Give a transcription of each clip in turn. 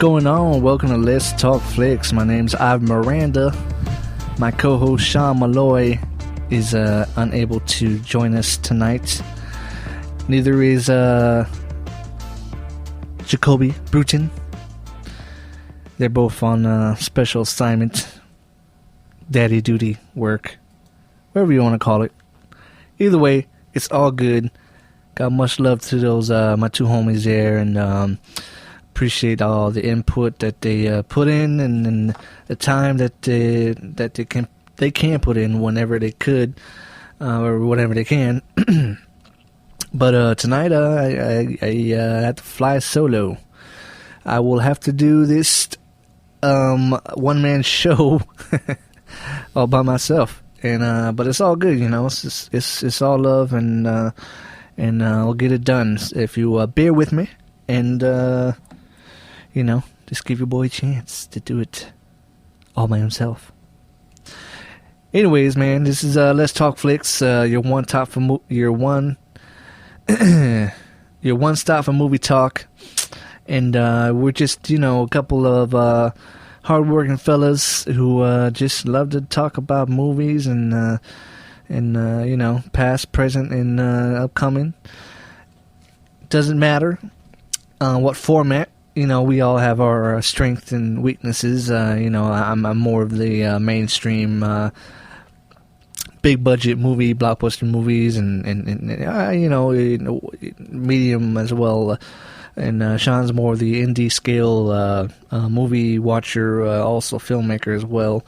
going on? Welcome to Let's Talk Flix. My name's Ivan Miranda. My co-host Sean Malloy is unable to join us tonight. Neither is Jacoby Bruton. They're both on special assignment, daddy duty work, whatever you want to call it. Either way, it's all good. Got much love to those my two homies there, and appreciate all the input that they put in, and the time that they can put in whenever they could, or whenever they can. But tonight I have to fly solo. I will have to do this one-man show all by myself, and but it's all good, you know. It's all love, and I'll get it done if you bear with me, and you know, just give your boy a chance to do it all by himself. Anyways, man, this is Let's Talk Flix, your one stop for movie talk, and we're just, you know, a couple of hardworking fellas who just love to talk about movies and you know, past, present, and upcoming. Doesn't matter what format. You know, we all have our strengths and weaknesses. You know, I'm more of the mainstream, big budget movie, blockbuster movies, and you know, medium as well. And Sean's more of the indie scale movie watcher, also filmmaker as well.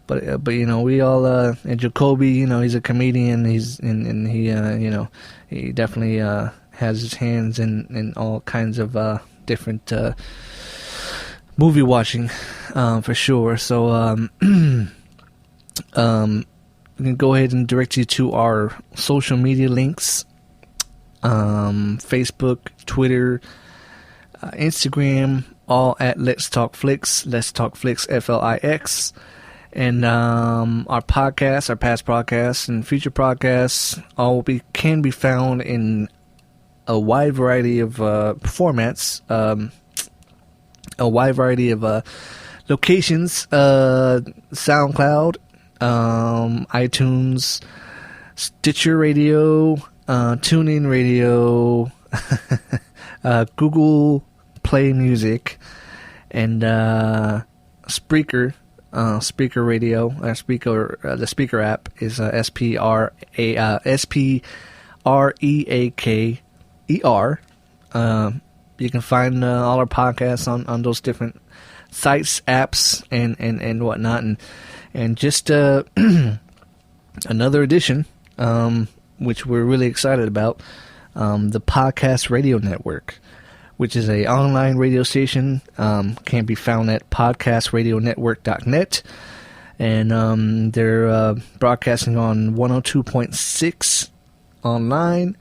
But you know, we all and Jacoby, you know, he's a comedian. He's and he you know, he definitely has his hands in all kinds of different movie watching, for sure. So we can go ahead and direct you to our social media links: Facebook, Twitter, Instagram, all at Let's Talk Flix. Let's Talk Flix, Flix. And our podcasts, our past podcasts and future podcasts, all can be found in a wide variety of formats, a wide variety of locations: SoundCloud, iTunes, Stitcher Radio, TuneIn Radio, Google Play Music, and Spreaker. Speaker Radio, the Speaker app is SPREAKER. You can find all our podcasts on those different sites, apps, and whatnot, and just another edition, which we're really excited about, the Podcast Radio Network, which is a online radio station, can be found at podcastradionetwork.net, and they're broadcasting on 102.6 online.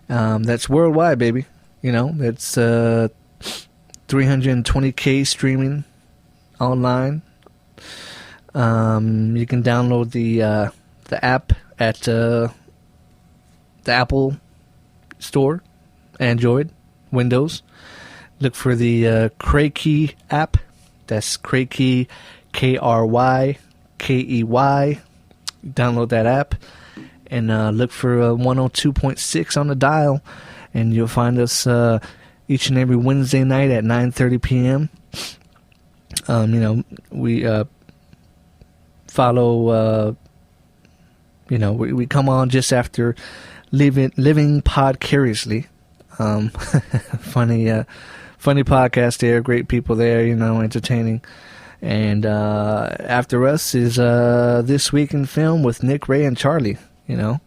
That's worldwide, baby. You know, that's 320K streaming online. You can download the app at the Apple Store, Android, Windows. Look for the Kraykey app. That's Kraykey, Krykey. Download that app and look for 102.6 on the dial, and you'll find us each and every Wednesday night at 9:30 p.m. You know, we follow. You know, we come on just after living Podcariously. Funny podcast there, great people there, you know, entertaining. And after us is This Week in Film with Nick, Ray, and Charlie, you know,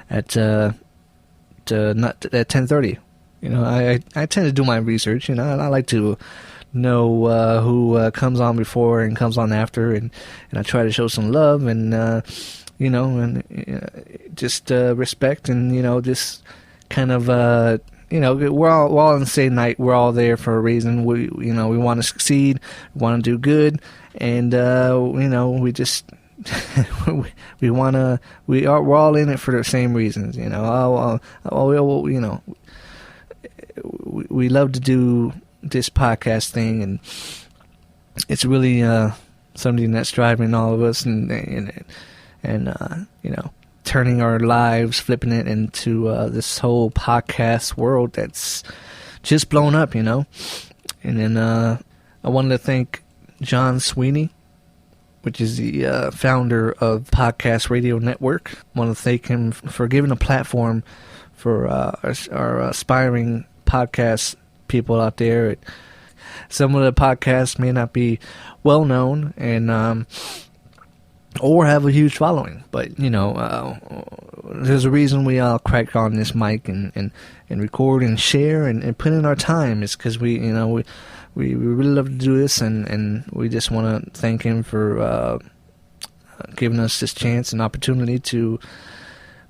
at 10:30. You know, I tend to do my research, you know, and I like to know who comes on before and comes on after, and I try to show some love and you know, and just respect, and you know, just kind of you know, we're all on the same night. We're all there for a reason. We want to succeed, we want to do good, and you know, we just we're all in it for the same reasons. You know, you know, we love to do this podcast thing, and it's really something that's driving all of us, and you know, turning our lives, flipping it into this whole podcast world that's just blown up, you know. And then I wanted to thank John Sweeney, which is the founder of Podcast Radio Network. I want to thank him for giving a platform for our aspiring podcast people out there. Some of the podcasts may not be well known and or have a huge following, but you know, there's a reason we all crack on this mic and record and share and put in our time. It's because we really love to do this, and we just want to thank him for giving us this chance and opportunity to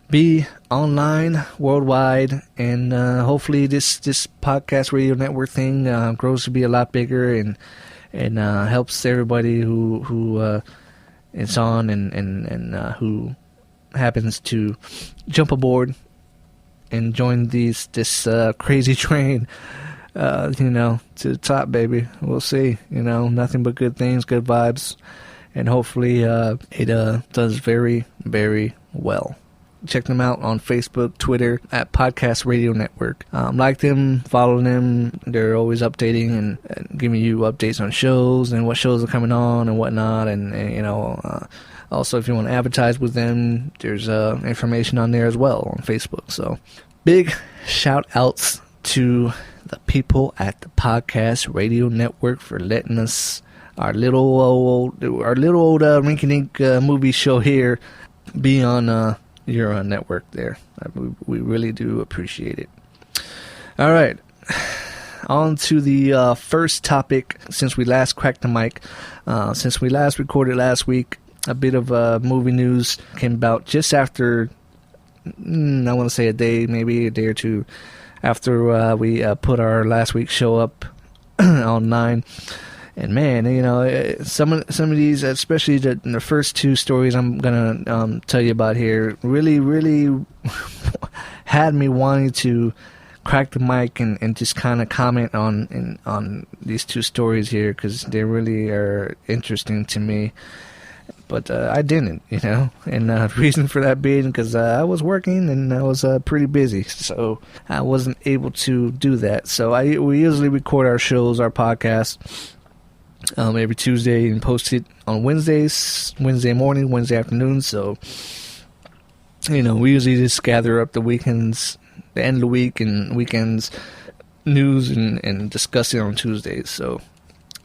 be online worldwide, and hopefully this podcast radio network thing grows to be a lot bigger and helps everybody who it's on and who happens to jump aboard and join this crazy train, you know, to the top, baby. We'll see. You know, nothing but good things, good vibes, and hopefully it does very, very well. Check them out on Facebook, Twitter, at Podcast Radio Network. Like them, follow them. They're always updating and giving you updates on shows and what shows are coming on and whatnot. And you know, also if you want to advertise with them, there's information on there as well on Facebook. So big shout outs to the people at the Podcast Radio Network for letting us our little old rinky-dink movie show here be on your network there. We really do appreciate it. All right, on to the first topic. Since we last cracked the mic, since we last recorded last week, a bit of movie news came about just after, I want to say maybe a day or two after we put our last week's show up online. And man, you know, some of these, especially the first two stories I'm gonna tell you about here, really had me wanting to crack the mic and just kind of comment on these two stories here, because they really are interesting to me. But I didn't, you know, and the reason for that being because I was working and I was pretty busy, so I wasn't able to do that. So we usually record our shows, our podcasts, every Tuesday and post it on Wednesday morning, Wednesday afternoon. So, you know, we usually just gather up the weekends, the end of the week and weekends news and discuss it on Tuesdays. So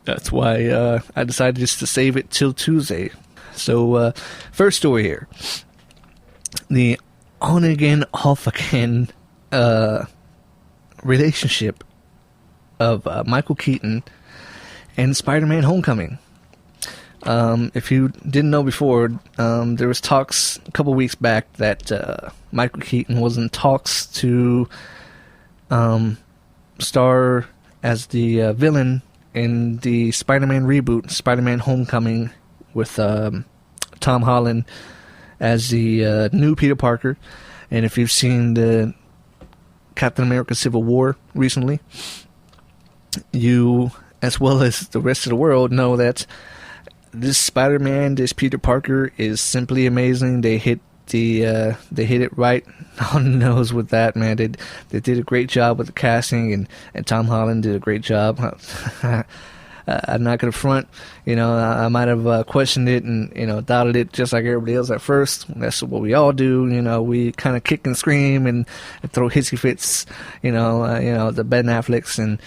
that's why I decided just to save it till Tuesday. So first story here, the on again, off again relationship of Michael Keaton and Spider-Man Homecoming. If you didn't know before, there was talks a couple weeks back that Michael Keaton was in talks to star as the villain in the Spider-Man reboot, Spider-Man Homecoming, with Tom Holland as the new Peter Parker. And if you've seen the Captain America Civil War recently, you, as well as the rest of the world, know that this Spider-Man, this Peter Parker, is simply amazing. They hit it right on the nose with that, man. They did a great job with the casting, and Tom Holland did a great job. I'm not gonna front, you know. I might have questioned it and, you know, doubted it just like everybody else at first. That's what we all do, you know. We kind of kick and scream and throw hissy fits, you know, the Ben Afflecks and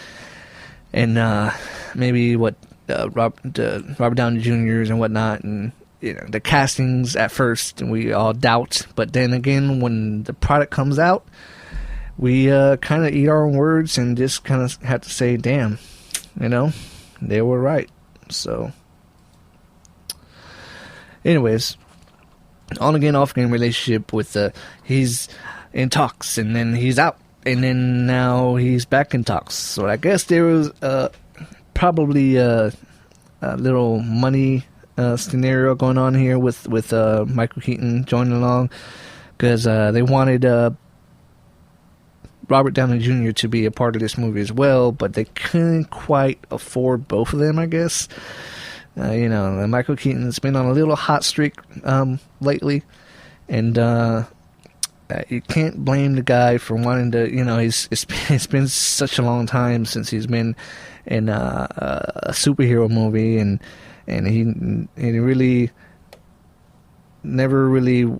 maybe Robert Downey Jr.'s and whatnot, and, you know, the castings at first, and we all doubt. But then again, when the product comes out, we kind of eat our own words and just kind of have to say, damn, you know, they were right. So, anyways, on again, off again relationship with he's in talks, and then he's out, and then now he's back in talks. So I guess there was probably a little money scenario going on here with Michael Keaton joining along, because they wanted Robert Downey Jr. to be a part of this movie as well, but they couldn't quite afford both of them, I guess. Michael Keaton's been on a little hot streak lately, and you can't blame the guy for wanting to. It's been such a long time since he's been in a superhero movie, and he really never really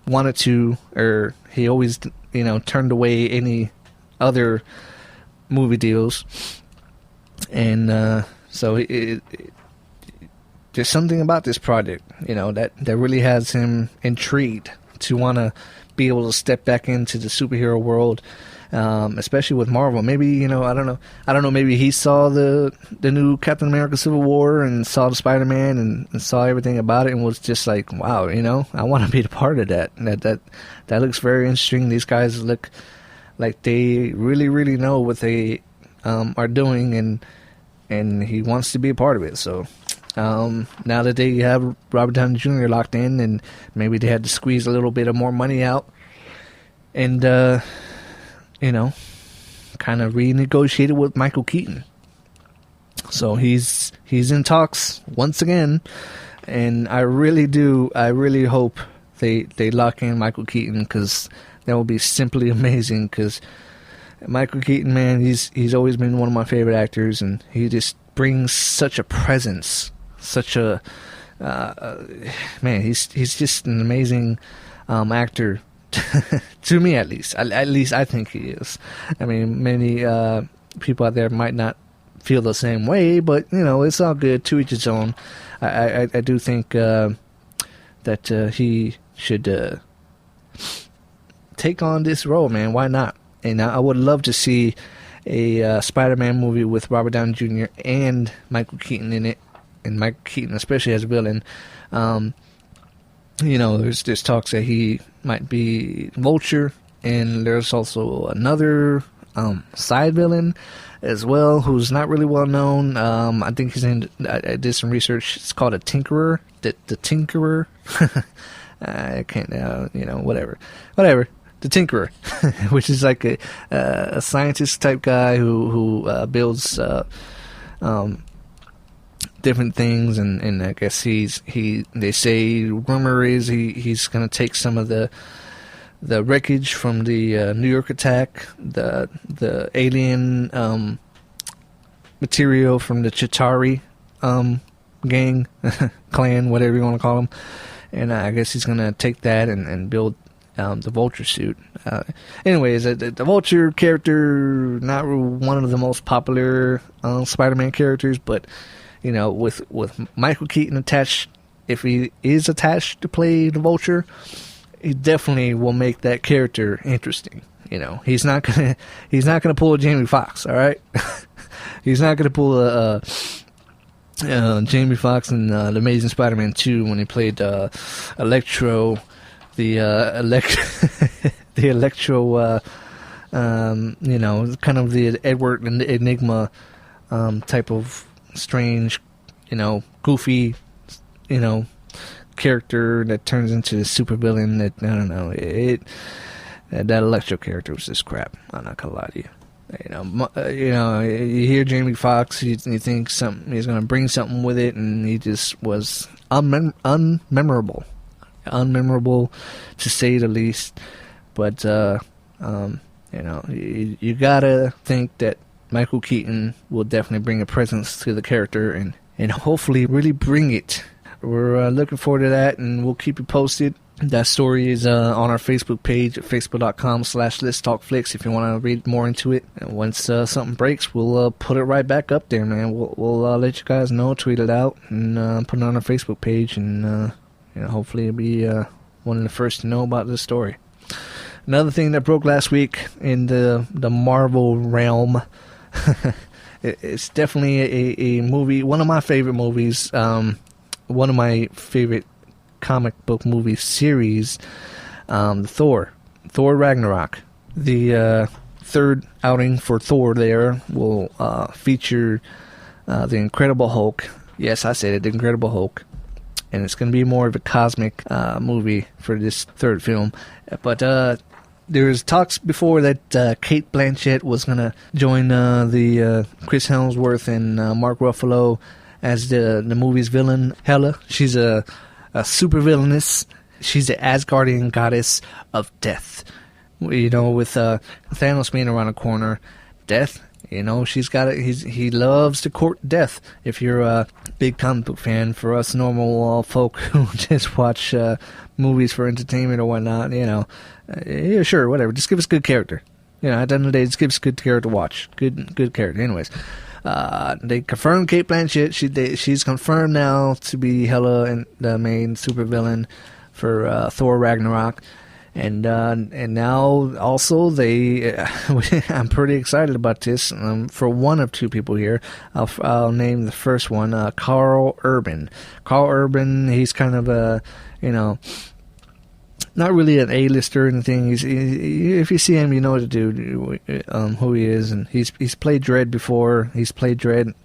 wanted to, or he always turned away any other movie deals, and so there's something about this project, that really has him intrigued to want to be able to step back into the superhero world, especially with Marvel. Maybe, I don't know, maybe he saw the new Captain America Civil War and saw the Spider-Man and saw everything about it and was just like, wow, I want to be a part of that. That looks very interesting. These guys look like they really, really know what they are doing, and he wants to be a part of it. So now that they have Robert Downey Jr. locked in, and maybe they had to squeeze a little bit of more money out, and kind of renegotiated with Michael Keaton. So he's in talks once again, and I really hope they lock in Michael Keaton, because that will be simply amazing. Because Michael Keaton, man, he's always been one of my favorite actors, and he just brings such a presence, such a man. He's just an amazing actor. To me, at least I think he is. I mean, many people out there might not feel the same way, but it's all good. To each his own. I do think that he should take on this role, man. Why not? And I would love to see a Spider-Man movie with Robert Downey Jr. and Michael Keaton in it, and Michael Keaton especially as a villain. There's talks that he might be Vulture, and there's also another side villain as well, who's not really well known. I think he's in. I did some research. It's called a Tinkerer. The Tinkerer. I can't. Whatever. The Tinkerer, which is like a scientist type guy who builds different things, and I guess they say rumor is he's gonna take some of the wreckage from the New York attack, the alien material from the Chitauri gang clan, whatever you want to call them, and I guess he's gonna take that and build the Vulture suit. Anyways, the Vulture character, not one of the most popular Spider-Man characters, but with Michael Keaton attached, if he is attached to play the Vulture, he definitely will make that character interesting. He's not gonna pull a Jamie Foxx, all right? He's not gonna pull a Jamie Foxx in The Amazing Spider-Man 2 when he played Electro, the Electro, kind of the Edward and the Enigma type of strange, goofy, character that turns into a supervillain. That, I don't know, that Electro character was just crap. I'm not gonna lie to you. You hear Jamie Foxx, you think he's gonna bring something with it, and he just was unmemorable to say the least. But you gotta think that Michael Keaton will definitely bring a presence to the character, and hopefully really bring it. We're looking forward to that, and we'll keep you posted. That story is on our Facebook page at facebook.com/letstalkflix if you want to read more into it. And once something breaks, we'll put it right back up there, man. We'll let you guys know, tweet it out, and put it on our Facebook page, and hopefully you'll be one of the first to know about this story. Another thing that broke last week in the Marvel realm, it's definitely a movie, one of my favorite movies, one of my favorite comic book movie series, Thor Ragnarok. The third outing for Thor there will feature the Incredible Hulk. Yes, I said it, the Incredible Hulk. And it's going to be more of a cosmic movie for this third film. But there was talks before that Kate Blanchett was gonna join the Chris Hemsworth and Mark Ruffalo as the movie's villain, Hela. She's a super villainess. She's the Asgardian goddess of death. You know, with Thanos being around the corner, death. You know, she's got it. He loves to court death. If you're a big comic book fan, for us normal folk who just watch movies for entertainment or whatnot, you know, yeah, sure, whatever. Just give us good character. You know, at the end of the day, just give us good character to watch. Good character. Anyways, they confirmed Kate Blanchett. She's confirmed now to be Hela and the main supervillain for Thor Ragnarok. And now also I'm pretty excited about this. For one of two people here, I'll name the first one, Carl Urban. Carl Urban, he's kind of a, you know, not really an A-lister or anything. If you see him, you know what to do, who he is, and he's played Dredd before. He's played Dredd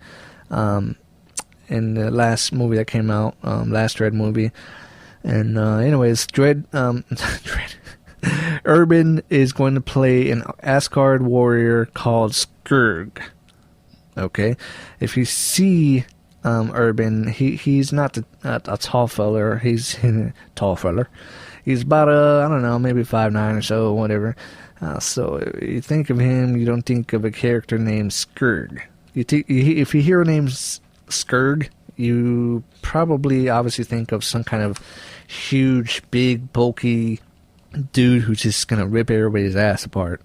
in the last movie that came out, last Dredd movie. And anyways, Dredd. Urban is going to play an Asgard warrior called Skurg. Okay, if you see Urban, he's not a tall feller. He's tall feller. He's about I don't know, maybe 5'9" or so, whatever. So you think of him, you don't think of a character named Skurg. If you hear a name Skurg, you probably obviously think of some kind of huge, big, bulky dude who's just gonna rip everybody's ass apart.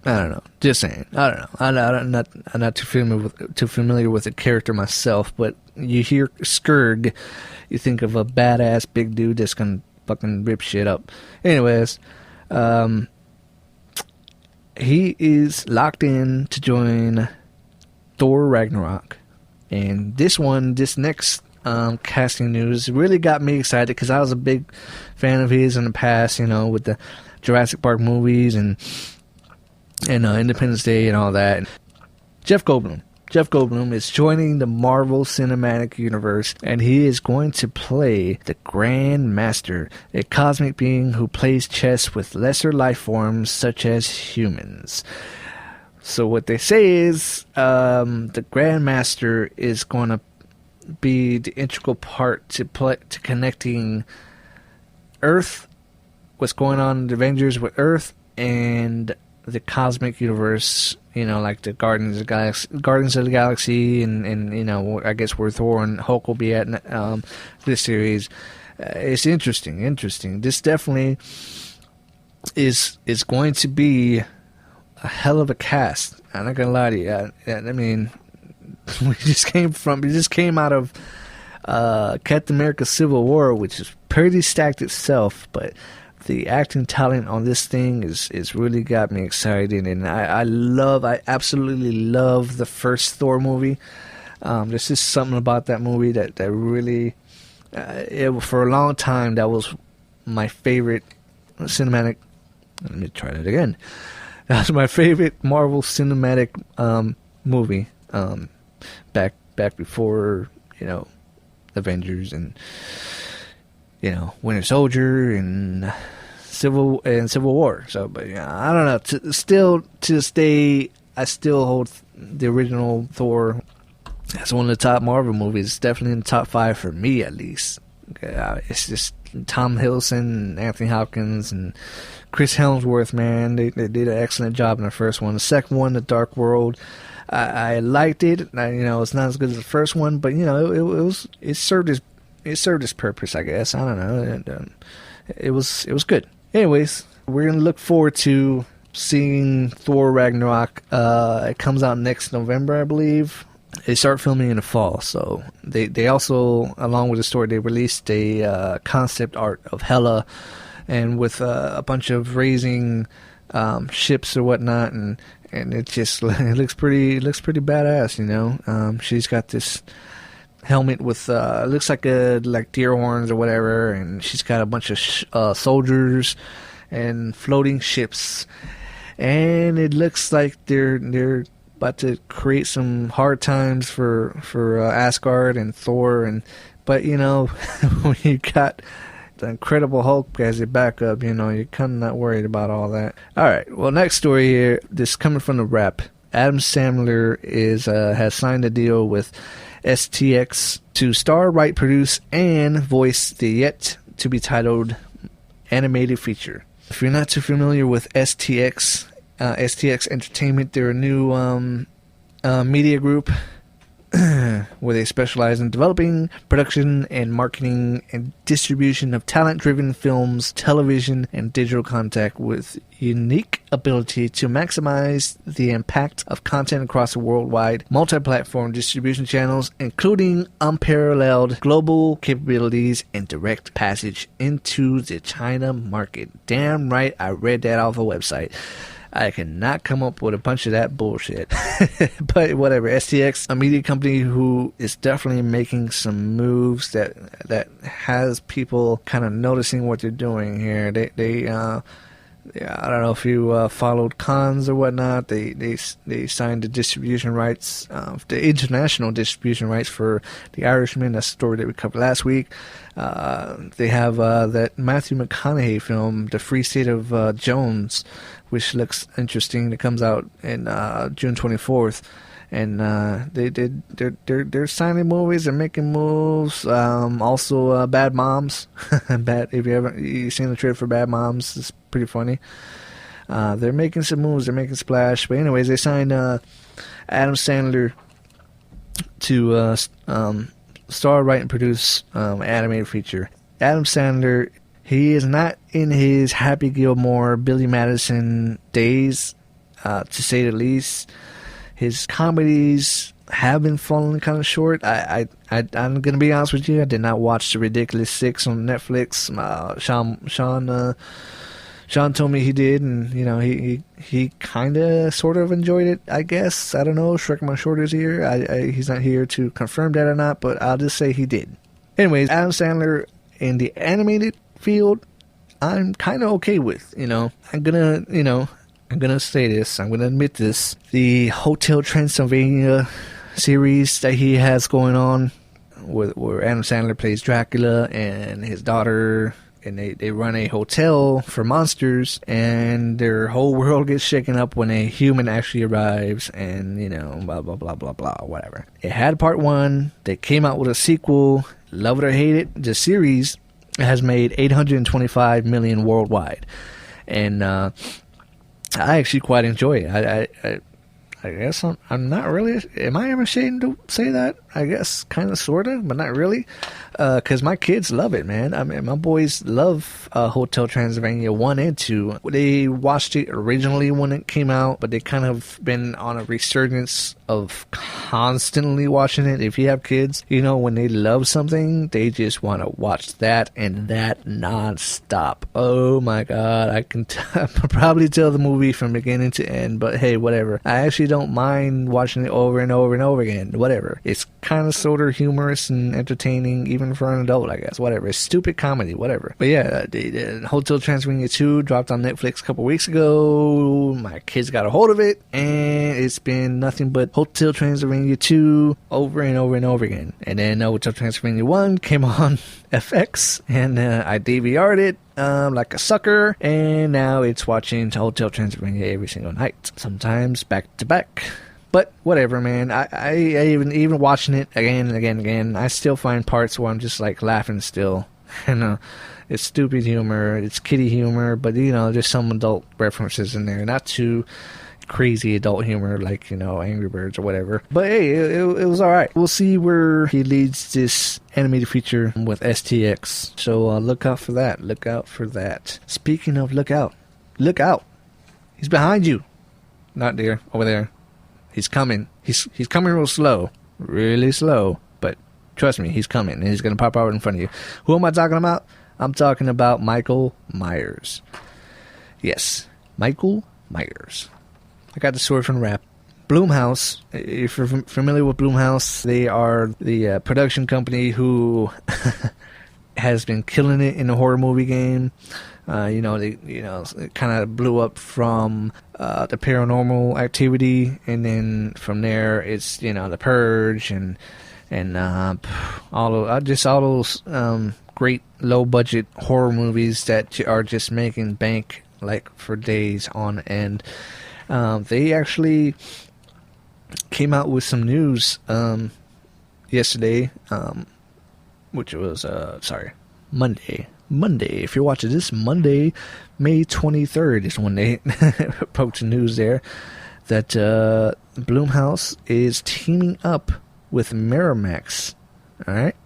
I don't know. Just saying. I don't know. I'm not too familiar with the character myself, but you hear Skurg, you think of a badass big dude that's gonna fucking rip shit up. Anyways, he is locked in to join Thor Ragnarok, and this next casting news really got me excited because I was a big fan of his in the past, you know, with the Jurassic Park movies and Independence Day and all that. Jeff Goldblum is joining the Marvel Cinematic Universe, and he is going to play the Grand Master, a cosmic being who plays chess with lesser life forms such as humans. So what they say is the Grand Master is going to be the integral part to connecting Earth, what's going on in the Avengers with Earth, and the cosmic universe, you know, like the Guardians of the Galaxy, and you know, I guess where Thor and Hulk will be at this series. It's interesting. This definitely is going to be a hell of a cast. I'm not gonna lie to you. I mean, we just came out of Captain America Civil War, which is pretty stacked itself, but the acting talent on this thing is really got me excited, and I absolutely love the first Thor movie. There's just something about that movie that really, for a long time, that was my favorite cinematic. Let me try that again. That was my favorite Marvel cinematic movie. Back before, you know, Avengers and, you know, Winter Soldier and Civil War. So, but yeah, I don't know. To this day, I still hold the original Thor as one of the top Marvel movies. It's definitely in the top 5 for me, at least. It's just Tom Hiddleston, Anthony Hopkins, and Chris Hemsworth. Man, they did an excellent job in the first one. The second one, The Dark World, I liked it. You know, it's not as good as the first one, but you know, it served its purpose, I guess. I don't know. And, it was good. Anyways, we're gonna look forward to seeing Thor Ragnarok. It comes out next November, I believe. They start filming in the fall, so they also, along with the story, they released a concept art of Hela, and with a bunch of raising ships or whatnot, and it just it looks pretty badass, you know. She's got this helmet with looks like deer horns or whatever, and she's got a bunch of soldiers and floating ships, and it looks like they're about to create some hard times for Asgard and Thor, but you know, when you got the Incredible Hulk as your backup, you know, you're kind of not worried about all that. All right, well, next story here, this coming from the Wrap. Adam Sandler has signed a deal with STX to star, write, produce, and voice the yet-to-be-titled animated feature. If you're not too familiar with STX Entertainment, they're a new media group where they specialize in developing, production, and marketing and distribution of talent-driven films, television, and digital content with unique ability to maximize the impact of content across the worldwide multi-platform distribution channels, including unparalleled global capabilities and direct passage into the China market. Damn right, I read that off a website. I cannot come up with a bunch of that bullshit. But whatever. STX, a media company who is definitely making some moves that has people kind of noticing what they're doing here. They I don't know if you followed cons or whatnot. They signed the distribution rights, the international distribution rights for The Irishman. That's a story that we covered last week. They have that Matthew McConaughey film, The Free State of Jones, which looks interesting. It comes out in June 24th. And they're signing movies, they're making moves. Also, Bad Moms. If you seen the trailer for Bad Moms, it's pretty funny. They're making some moves, they're making splash. But anyways, they signed Adam Sandler to star, write, and produce animated feature. Adam Sandler, he is not in his Happy Gilmore, Billy Madison days, to say the least. His comedies have been falling kind of short. I'm gonna be honest with you. I did not watch The Ridiculous Six on Netflix. Sean told me he did, and you know he kind of sort of enjoyed it. I guess I don't know. Shrek my shoulders here. He's not here to confirm that or not, but I'll just say he did. Anyways, Adam Sandler in the animated field, I'm kind of okay with. I'm gonna say this. I'm gonna admit this. The Hotel Transylvania series that he has going on, where Adam Sandler plays Dracula and his daughter, and they run a hotel for monsters, and their whole world gets shaken up when a human actually arrives, and blah blah blah blah blah, whatever. It had part one. They came out with a sequel. Love it or hate it, the series has made $825 million worldwide, and I actually quite enjoy it. I guess I'm not really. Am I ever ashamed to say that? I guess kind of, sort of, but not really. Because my kids love it, man. I mean, my boys love Hotel Transylvania 1 and 2. They watched it originally when it came out, but they kind of been on a resurgence of constantly watching it. If you have kids, when they love something, they just want to watch that and that nonstop. Oh my God. I can probably tell the movie from beginning to end, but hey, whatever. I actually don't mind watching it over and over and over again. Whatever. It's kind of sort of humorous and entertaining, even for an adult, I guess. Whatever. It's stupid comedy, whatever. But yeah, the Hotel Transylvania 2 dropped on Netflix a couple weeks ago. My kids got a hold of it, and it's been nothing but Hotel Transylvania 2 over and over and over again. And then Hotel Transylvania 1 came on FX, and I DVR'd it like a sucker, and now it's watching Hotel Transylvania every single night, sometimes back to back. But whatever, man. I even watching it again and again and again, I still find parts where I'm just like laughing still. It's stupid humor, it's kiddie humor, but there's some adult references in there, not too crazy adult humor like Angry Birds or whatever. But hey, it was all right. We'll see where he leads this animated feature with STX. So look out for that. Look out for that. Speaking of look out, he's behind you. Not there, over there. He's coming. He's coming real slow, really slow. But trust me, he's coming, and he's gonna pop out in front of you. Who am I talking about? I'm talking about Michael Myers. Yes, Michael Myers. I got the story from Rap. Blumhouse, if you're familiar with Blumhouse, they are the production company who has been killing it in the horror movie game. It kind of blew up from the Paranormal Activity, and then from there it's the Purge and all those great low-budget horror movies that are just making bank like for days on end. They actually came out with some news yesterday, which was Monday. If you're watching this, Monday, May 23rd is when they approached the news there that Blumhouse is teaming up with Miramax, all right,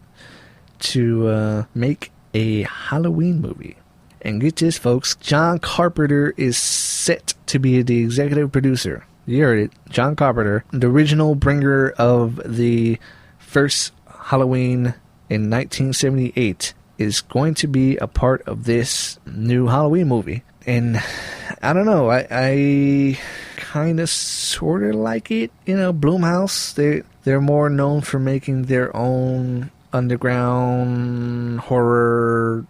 to make a Halloween movie. And get this, folks, John Carpenter is set to be the executive producer. You heard it, John Carpenter, the original bringer of the first Halloween in 1978, is going to be a part of this new Halloween movie. And I don't know, I kind of sort of like it. You know, Blumhouse, they're more known for making their own underground horror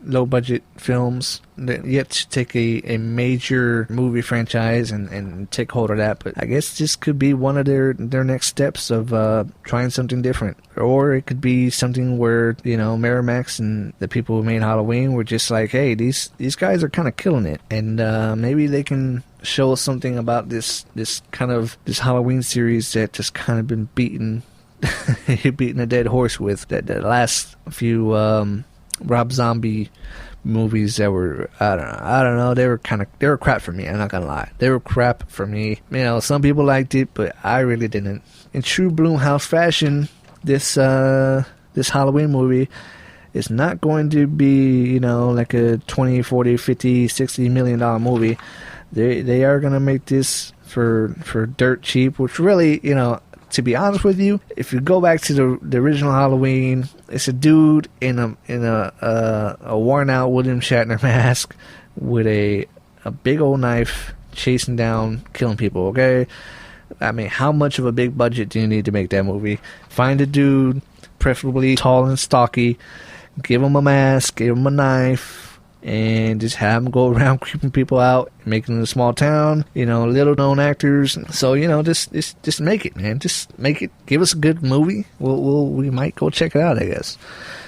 low-budget films, yet to take a major movie franchise and take hold of that. But I guess this could be one of their next steps of trying something different. Or it could be something where, you know, Miramax and the people who made Halloween were just like, hey, these guys are kind of killing it, and maybe they can show us something about this Halloween series that just kind of been beating a dead horse with the last few Rob Zombie movies that were, I don't know, they were crap for me. I'm not gonna lie, they were crap for me. You know, some people liked it, but I really didn't. In true Blumhouse fashion, this Halloween movie is not going to be, you know, like a 20, 40, 50, 60 million dollar movie. They are gonna make this for dirt cheap, which really, you know, to be honest with you, if you go back to the original Halloween, it's a dude in a worn out William Shatner mask with a big old knife chasing down, killing people. Okay, I mean, how much of a big budget do you need to make that movie? Find a dude, preferably tall and stocky, give him a mask, give him a knife, and just have them go around creeping people out, making it a small town, you know, little known actors. So, you know, just make it, man. Just make it. Give us a good movie. We might go check it out, I guess.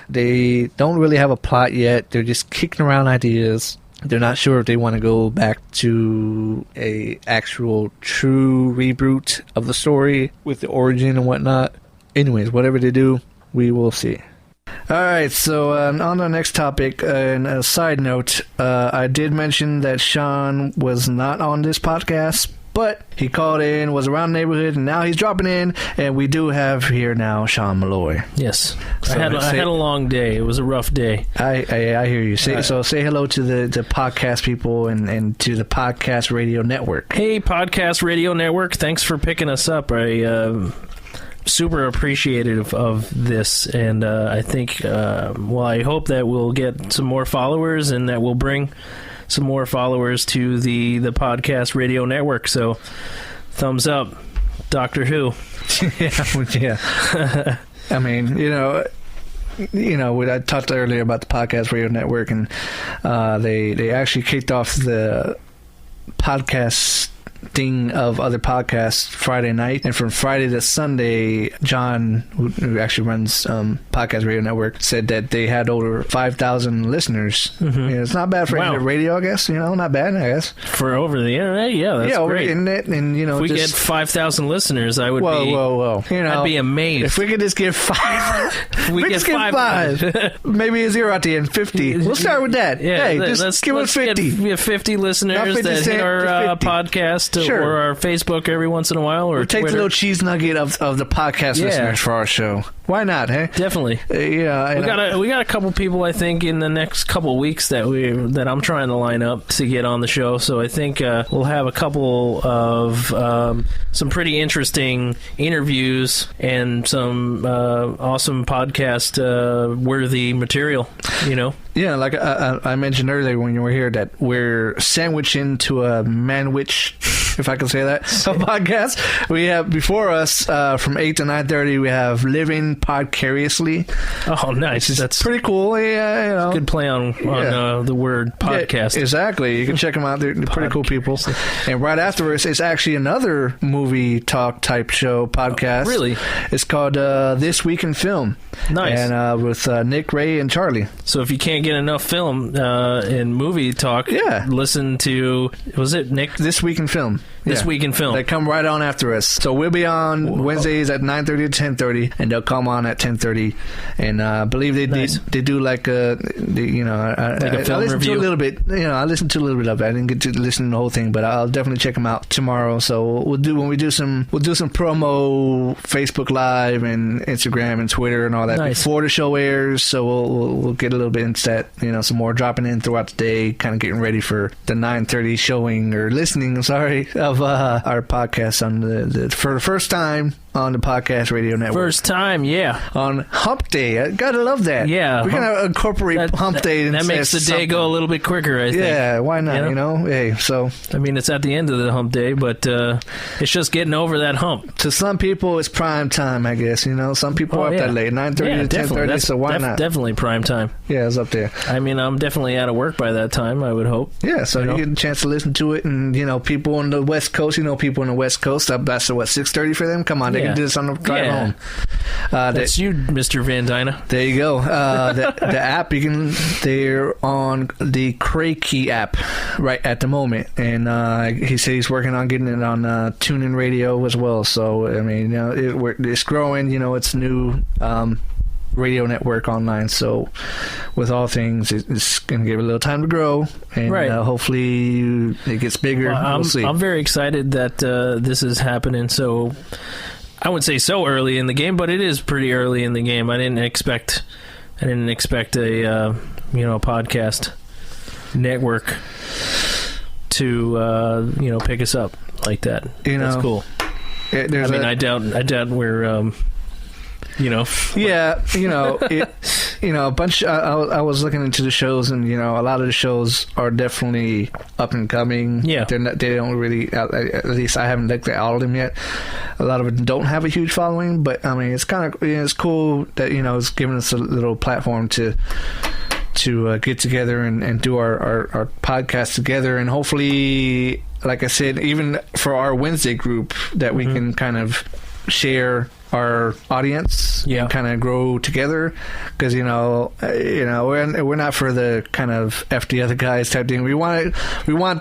They don't really have a plot yet. They're just kicking around ideas. They're not sure if they want to go back to a actual true reboot of the story with the origin and whatnot. Anyways, whatever they do, we will see. Alright, so on the next topic, and a side note, I did mention that Sean was not on this podcast, but he called in, was around the neighborhood, and now he's dropping in, and we do have here now Sean Malloy. Yes, so I had a long day. It was a rough day. I hear you. Say hello to the podcast people and to the Podcast Radio Network. Hey, Podcast Radio Network, thanks for picking us up. Super appreciative of this, and I think, I hope that we'll get some more followers, and that we'll bring some more followers to the Podcast Radio Network. So, thumbs up, Doctor Who. Yeah. I mean, you know, I talked earlier about the Podcast Radio Network, and they actually kicked off the podcast thing of other podcasts Friday night, and from Friday to Sunday, John, who actually runs Podcast Radio Network, said that they had over 5,000 listeners. Mm-hmm. You know, it's not bad for internet radio, I guess. You know, not bad, I guess, for over the internet. Yeah, that's over great. the internet, and you know, if we get 5,000 listeners, I would whoa. You know, I'd be amazed. If we could just get five, we get five. Maybe a zero at the end. 50. We'll start with that. Yeah, hey, let's give us 50. We have 50 listeners that hit our podcast or our Facebook every once in a while, or we'll take the little cheese nugget of the podcast listeners for our show. Why not? Hey, definitely. We got a couple people, I think, in the next couple weeks that I'm trying to line up to get on the show. So I think we'll have a couple of some pretty interesting interviews and some awesome podcast worthy material. You know. Yeah, like I mentioned earlier when you were here, that we're sandwiched into a manwich if I can say that, a podcast. We have before us from 8 to 9:30. We have Living Podcariously. Oh, nice. That's pretty cool. Yeah, you know. Good play on the word podcast. Yeah, exactly. You can check them out. They're pretty cool people. And right after us, it's actually another movie talk type show podcast. Oh, really? It's called This Week in Film. Nice. And with Nick, Ray, and Charlie. So if you can't get enough film and movie talk, listen to, was it Nick? This Week in Film. This Week in Film. They come right on after us. So we'll be on Wednesdays at 9:30 to 10:30, and they'll come on at 10:30. And I believe they do like a film review. To a little bit. I listened to a little bit of it. I didn't get to listen to the whole thing, but I'll definitely check them out tomorrow. So we'll do some promo, Facebook Live and Instagram and Twitter and all that before the show airs. So we'll get a little bit into that. Some more dropping in throughout the day, kind of getting ready for the 9:30 showing or listening. Sorry. Of our podcast on for the first time on the Podcast Radio Network. First time, yeah. On Hump Day. I gotta love that. Yeah. We're gonna incorporate Hump Day. That makes the day go a little bit quicker, I think. Yeah, why not, Hey, so... I mean, it's at the end of the Hump Day, but it's just getting over that hump. To some people, it's prime time, I guess, Some people are up that late, 9:30 to 10:30, so why not? Definitely prime time. Yeah, it's up there. I mean, I'm definitely out of work by that time, I would hope. Yeah, so you get a chance to listen to it, and, people on the West Coast, people on the West Coast, that's 6:30 for them? Come on, they can do this on the drive home. That's you, Mr. Van Dyna. There you go. The app, they're on the Cray-Key app right at the moment, and he said he's working on getting it on TuneIn Radio as well. So, I mean, it's growing, it's new radio network online, so with all things it's going to give it a little time to grow, and hopefully it gets bigger. We'll see. I'm very excited that this is happening, so I wouldn't say so early in the game, but it is pretty early in the game. I didn't expect a podcast network to pick us up like that. That's cool. I doubt we're Yeah, a bunch. I was looking into the shows, and a lot of the shows are definitely up and coming. Yeah, they don't really. At least I haven't looked at all of them yet. A lot of them don't have a huge following, but I mean, it's kind of it's cool that it's giving us a little platform to get together and do our podcast together, and hopefully, like I said, even for our Wednesday group, that we can kind of share our audience and kind of grow together, because we're not for the kind of F the other guys type thing. We want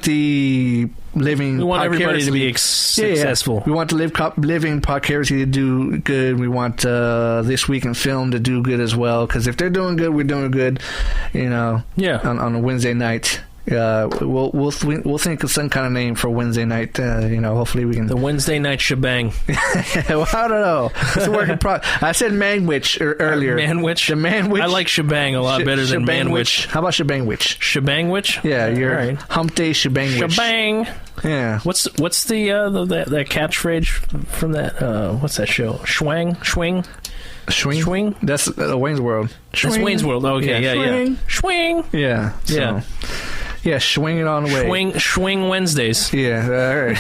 the living. We want everybody to be successful. We want the living podcast to do good. We want This Week in Film to do good as well, because if they're doing good, we're doing good. On a Wednesday night. We'll think of some kind of name for Wednesday night. Hopefully we can. The Wednesday night shebang. Well, I don't know. It's a work in progress. I said manwich earlier. Manwich. The manwich. I like shebang a lot better than manwich. How about shebangwich? Shebangwich. Yeah, you're Hump Day shebangwich. Shebang. Yeah. What's the that catchphrase from that? What's that show? Swing. Swing? That's Wayne's World. Swing. That's Wayne's World. Okay, yeah. Swing. Yeah. So. Yeah, swing it on the way. Swing Wednesdays. Yeah, all right.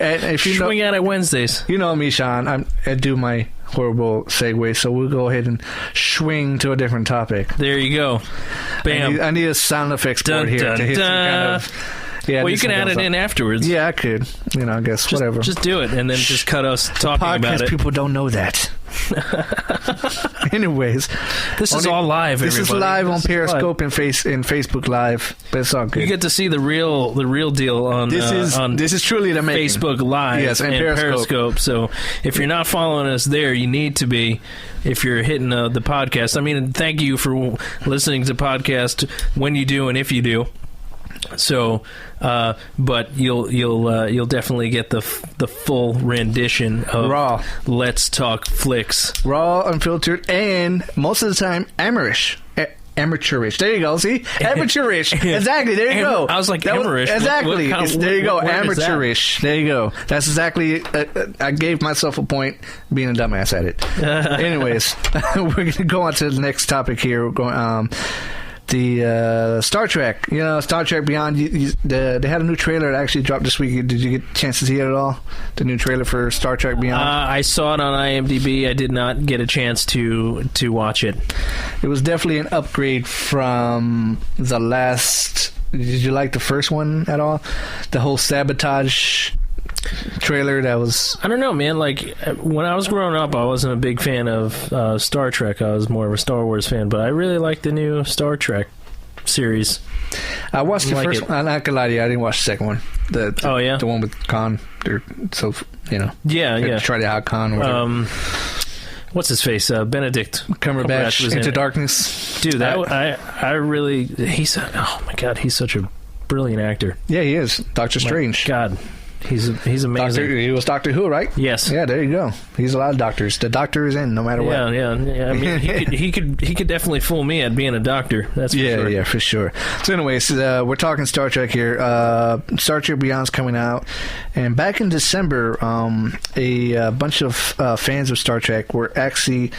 And if you swing out at Wednesdays. You know me, Sean. I do my horrible segue, so we'll go ahead and swing to a different topic. There you go. Bam. I need a sound effects board here to hit some kind of... Yeah, well, you can add it in afterwards. Yeah, I could. I guess, whatever. Just do it, and then just cut us talking about it. People don't know that. Anyways, this is all live. This is live on Periscope and Facebook Live, but it's all good. You get to see the real deal on this is truly the making. Facebook Live and Periscope. So if you're not following us there, you need to be. If you're hitting the podcast, I mean, thank you for listening to the podcast when you do and if you do. So, but you'll definitely get the full rendition of raw. Let's Talk Flix, raw, unfiltered, and most of the time amateurish. Amateurish. There you go. See? Amateurish. Exactly. There you go. I was like, amateurish. Exactly. There you go. Amateurish. There you go. That's exactly... I gave myself a point being a dumbass at it. Anyways, we're going to go on to the next topic here. We're going... the Star Trek. You know, Star Trek Beyond. They had a new trailer that actually dropped this week. Did you get a chance to see it at all? The new trailer for Star Trek Beyond. I saw it on IMDb. I did not get a chance to watch it. It was definitely an upgrade from the last. Did you like the first one at all? The whole sabotage trailer that was... I don't know, man. Like, when I was growing up, I wasn't a big fan of Star Trek. I was more of a Star Wars fan, but I really like the new Star Trek series. I watched the first one. I'm not gonna lie to you, I didn't watch the second one. The one with Khan. So, you know. Yeah. Try to out Khan. What's his face? Benedict Cumberbatch was Into Darkness. Dude, I really... oh, my God, he's such a brilliant actor. Yeah, he is. Doctor Strange. God. He's amazing. He was Doctor Who, right? Yes. Yeah, there you go. He's a lot of doctors. The doctor is in no matter what. Yeah. I mean, he could definitely fool me at being a doctor. That's for sure. Yeah, for sure. So, anyways, we're talking Star Trek here. Star Trek Beyond's coming out, and back in December, a bunch of fans of Star Trek were actually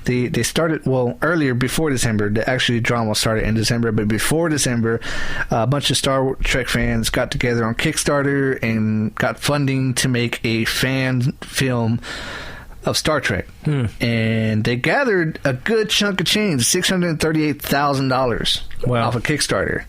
they started earlier before December. The actually drama started in December, but before December, a bunch of Star Trek fans got together on Kickstarter and got funding to make a fan film of Star Trek. And they gathered a good chunk of change, $638,000 off of Kickstarter.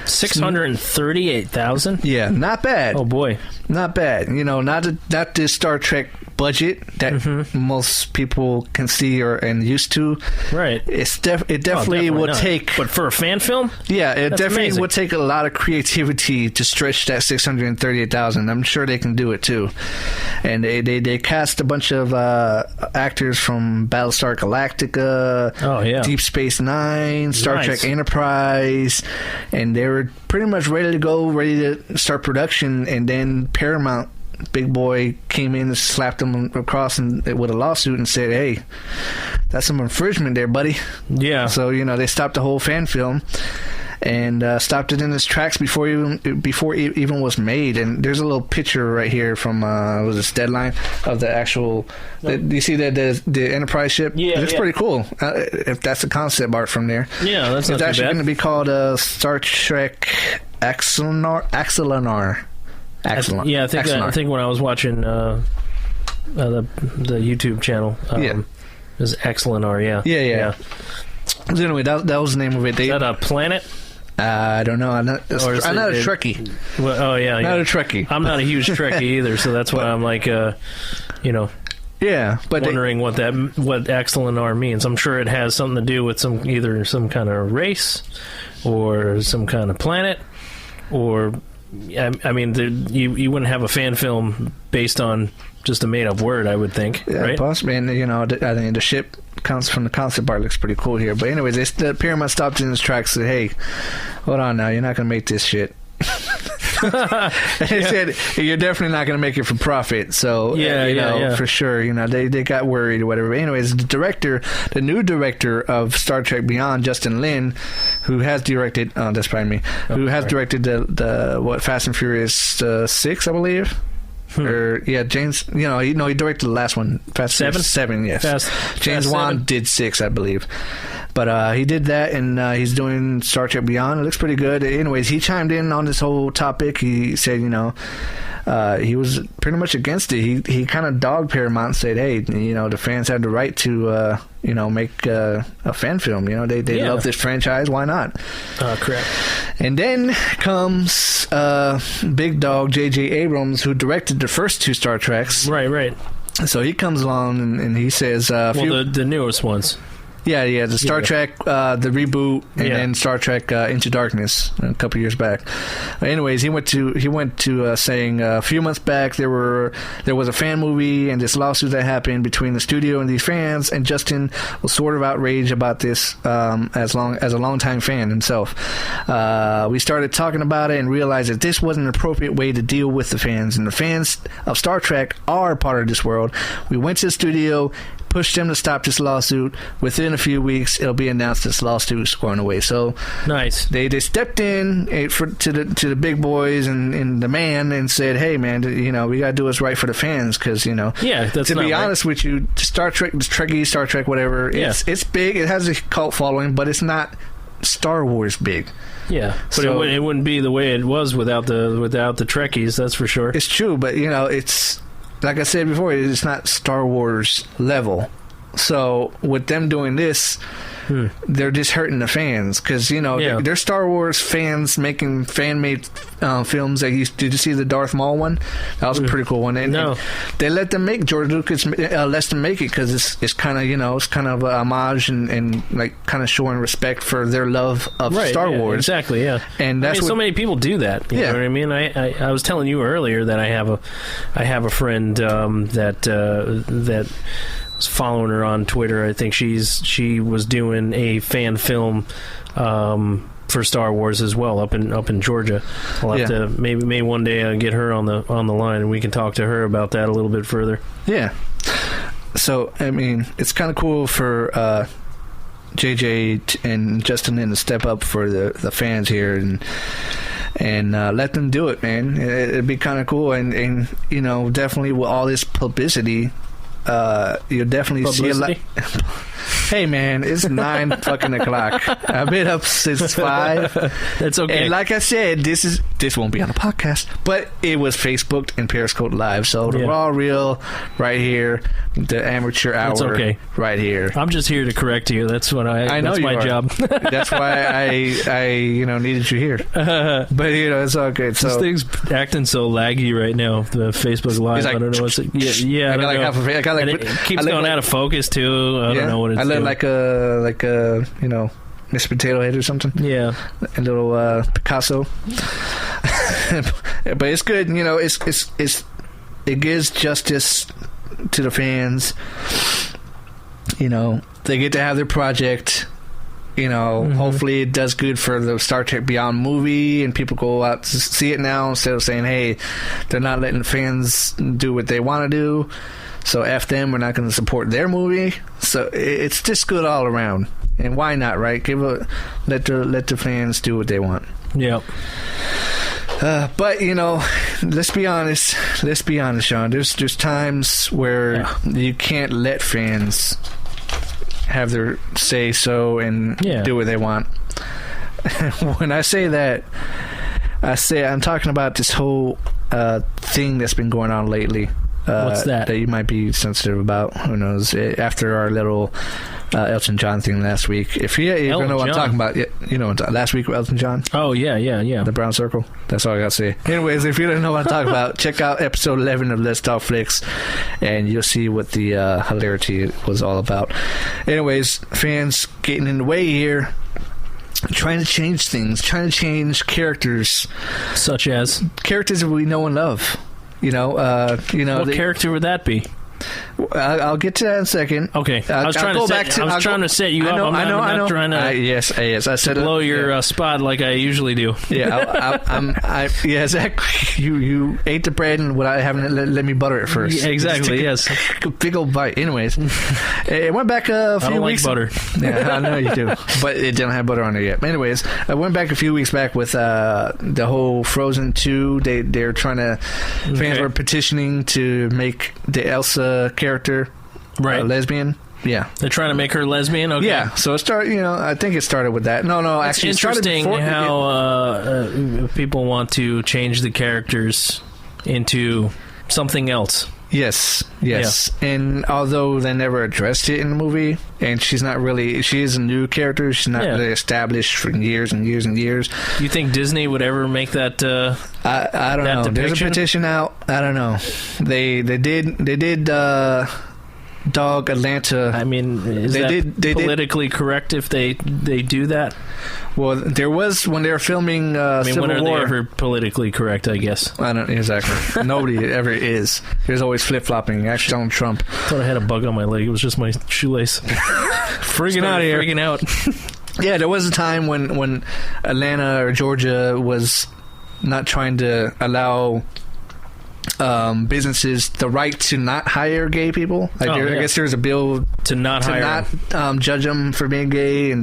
638,000? Yeah, not bad. Oh boy, not bad. You know, not the Star Trek budget that most people can see and used to. Right. It definitely will take. But for a fan film, yeah, it definitely amazing. would take a lot of creativity to stretch that 638,000. I'm sure they can do it too. And they cast a bunch of actors from Battlestar Galactica, Deep Space Nine, Star Trek Enterprise, and they were pretty much ready to go, ready to start production, and then Paramount big boy came in and slapped them across with a lawsuit and said, hey, that's some infringement there, buddy. Yeah. So, you know, they stopped the whole fan film and stopped it in its tracks before it even was made. And there's a little picture right here from was this Deadline of the actual. Do you see the Enterprise ship? Yeah, it looks pretty cool. If that's the concept art from there. Yeah, that's not it's too actually bad. going to be called Star Trek Axelanar. Excellent. I think when I was watching the YouTube channel, it was Axelanar. Yeah. So anyway, that was the name of it. Is that a planet? I don't know. I'm not a Trekkie. Well, not a Trekkie. I'm not a huge Trekkie either, so that's why I'm like, yeah, but wondering what Axelanar means. I'm sure it has something to do with either some kind of race or some kind of planet, or I mean, you wouldn't have a fan film based on just a made-up word, I would think, right? Possibly, and you know, I think the ship comes from the concept art looks pretty cool here. But anyways, the Paramount stopped in its tracks and said, "Hey, hold on now, you're not gonna make this shit." They said you're definitely not going to make it for profit. So for sure, you know, they got worried or whatever. But anyways, the new director of Star Trek Beyond, Justin Lin, who has directed that's probably me, directed the Fast and Furious 6, I believe. James. He directed the last one, Fast 7. Yes, James Wan did 6, I believe. But he did that, and he's doing Star Trek Beyond. It looks pretty good. Anyways, he chimed in on this whole topic. He said, he was pretty much against it. He kind of dogged Paramount and said, hey, the fans have the right to, make a fan film. They love this franchise. Why not? Correct. And then comes big dog J.J. Abrams, who directed the first 2 Star Treks. Right. So he comes along and he says... the newest ones. Yeah, the Star Trek, the reboot, and then Star Trek Into Darkness a couple years back. Anyways, he went to saying a few months back there was a fan movie and this lawsuit that happened between the studio and these fans, and Justin was sort of outraged about this as a longtime fan himself. We started talking about it and realized that this wasn't an appropriate way to deal with the fans, and the fans of Star Trek are part of this world. We went to the studio, pushed them to stop this lawsuit. Within a few weeks, it'll be announced this lawsuit is going away. So nice. They stepped in to the big boys and the man and said, "Hey, man, we got to do what's right for the fans because to be honest with you, Star Trek, Trekkie, Star Trek, whatever, it's big. It has a cult following, but it's not Star Wars big. Yeah, but it wouldn't be the way it was without the Trekkies. That's for sure. It's true, but it's like I said before, it's not Star Wars level. So with them doing this, they're just hurting the fans because they're Star Wars fans making fan-made films. Did you see the Darth Maul one? That was a pretty cool one. And they let them make George Lucas lets them make it because it's kind of it's kind of a homage and like kind of showing respect for their love of Star Wars. Exactly. Yeah, and that's so many people do that. You know what I mean? I was telling you earlier that I have a friend that following her on Twitter. I think she was doing a fan film for Star Wars as well up in Georgia. I'll have to maybe one day get her on the line and we can talk to her about that a little bit further. Yeah. So I mean, it's kind of cool for JJ and Justin to step up for the fans here and let them do it, man. It'd be kind of cool, and definitely with all this publicity. You'll definitely see a lot. Hey man, it's 9 fucking o'clock. I've been up since 5. That's okay. And like I said, this won't be on the podcast, but it was Facebooked and Periscope Live, so the raw real right here, the amateur hour. That's okay. Right here. I'm just here to correct you. That's what I know. That's my job. That's why I needed you here. But it's all good. So this thing's acting so laggy right now. The Facebook Live. Like, I don't know what's. Yeah. I got like, it keeps going out of focus too. I don't know what it's. I look like a Mr. Potato Head or something. Yeah, a little Picasso. But it's good. It gives justice to the fans. They get to have their project. Hopefully it does good for the Star Trek Beyond movie, and people go out to see it now instead of saying, "Hey, they're not letting fans do what they want to do." So F them, we're not going to support their movie. So it's just good all around. And why not, right? Let the fans do what they want. Yeah. But let's be honest, Sean. There's times where you can't let fans have their say so and do what they want. When I say that, I'm talking about this whole thing that's been going on lately. What's that? That you might be sensitive about. Who knows? After our little Elton John thing last week. If you don't know what I'm talking about, last week with Elton John. Oh, yeah. The brown circle. That's all I got to say. Anyways, if you don't know what I'm talking about, check out episode 11 of Let's Talk Flix, and you'll see what the hilarity was all about. Anyways, fans getting in the way here. Trying to change things. Trying to change characters. Such as? Characters that we know and love. What character would that be? I'll get to that in a second. Okay, I was trying to set you up. I'm not trying to. Yes. I said blow your spot like I usually do. Yeah, exactly. You ate the bread and without having let me butter it first. Yeah, exactly. Yes. Big old bite. Anyways, it went back a few weeks. I don't like butter. Yeah, I know you do, but it didn't have butter on it yet. Anyways, I went back a few weeks back with the whole Frozen 2. They're trying to. Fans were petitioning to make the Elsa character lesbian. Yeah, they're trying to make her lesbian. Okay. Yeah, so it started. I think it started with that. No, it's actually, interesting it how people want to change the characters into something else. Yes. Yeah. And although they never addressed it in the movie, and she is a new character. She's not really established for years and years and years. Do you think Disney would ever make that? I don't know. Depiction? There's a petition out. I don't know. They did. Dog Atlanta. I mean, is that politically correct if they do that? Well, there was when they were filming Civil when are War. They ever politically correct? I guess I don't exactly. Nobody ever is. There's always flip flopping. Actually, Donald Trump. I thought I had a bug on my leg. It was just my shoelace. Freaking out. Yeah, there was a time when Atlanta or Georgia was not trying to allow businesses the right to not hire gay people. I guess there's a bill to not judge them for being gay,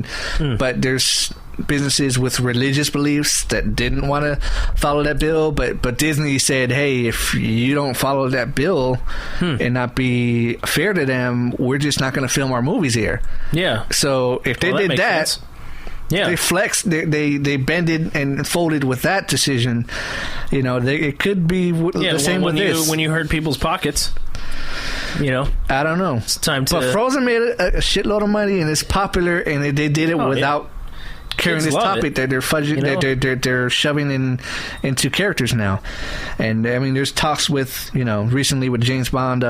but there's businesses with religious beliefs that didn't want to follow that bill, but Disney said, hey, if you don't follow that bill and not be fair to them, we're just not going to film our movies here. Yeah. So if they did that, Yeah. They flexed, they bended and folded with that decision. You know, it could be the same with this. When you hurt people's pockets, you know, I don't know. it's time to. But Frozen made a shitload of money, and it's popular, and they did it without carrying this topic that they're fudging, you know? they're shoving into characters now. And I mean, there's talks with, you know, recently with James Bond,